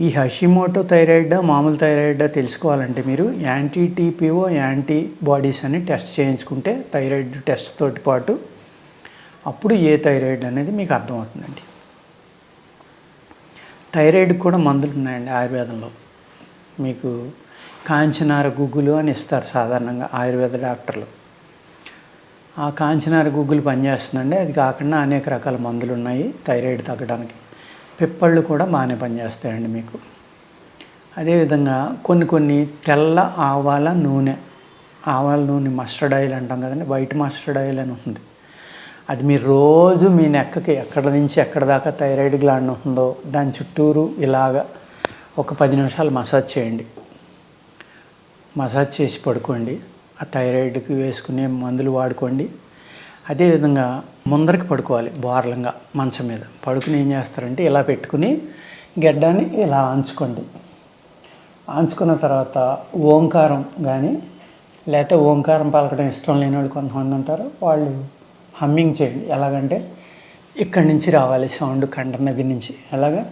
ఈ Hashimoto thyroid మామూలు thyroid తెలుసుకోవాలంటే మీరు యాంటీ టీపీఓ యాంటీబాడీస్ అని టెస్ట్ చేయించుకుంటే థైరాయిడ్ టెస్ట్ తోటి పాటు అప్పుడు ఏ థైరాయిడ్ అనేది మీకు అర్థమవుతుందండి. థైరాయిడ్ కూడా మందులు ఉన్నాయండి ఆయుర్వేదంలో. మీకు కాంచనార గుగ్గులు అని ఇస్తారు సాధారణంగా ఆయుర్వేద డాక్టర్లు. ఆ కాంచనార గుగ్గులు పనిచేస్తుందండి. అది కాకుండా అనేక రకాల మందులు ఉన్నాయి థైరాయిడ్ తగ్గడానికి. పిప్పళ్ళు కూడా బాగానే పనిచేస్తాయండి మీకు. అదేవిధంగా కొన్ని తెల్ల ఆవాల నూనె, ఆవాల నూనె మస్టర్డ్ ఆయిల్ అంటాం కదండి, వైట్ మస్టర్డ్ ఆయిల్ అని ఉంటుంది. అది మీరు రోజు మీ నెక్కకి ఎక్కడ నుంచి ఎక్కడ దాకా థైరాయిడ్ గ్లాండ్ ఉంటుందో దాని చుట్టూరు ఇలాగా ఒక 10 నిమిషాలు మసాజ్ చేయండి. మసాజ్ చేసి పడుకోండి. ఆ థైరాయిడ్కి వేసుకునే మందులు వాడుకోండి. అదేవిధంగా ముందరికి పడుకోవాలి బోర్లంగా మంచం మీద. పడుకుని ఏం చేస్తారంటే ఇలా పెట్టుకుని గెడ్డాన్ని ఇలా ఆంచుకోండి. ఆంచుకున్న తర్వాత ఓంకారం కానీ లేకపోతే ఓంకారం పలకడం ఇష్టం లేని వాళ్ళు కొంతమంది ఉంటారు, వాళ్ళు హమ్మింగ్ చేయండి. ఎలాగంటే ఇక్కడి నుంచి రావాలి సౌండ్ కంఠం దగ్గర నుంచి. ఎలాగా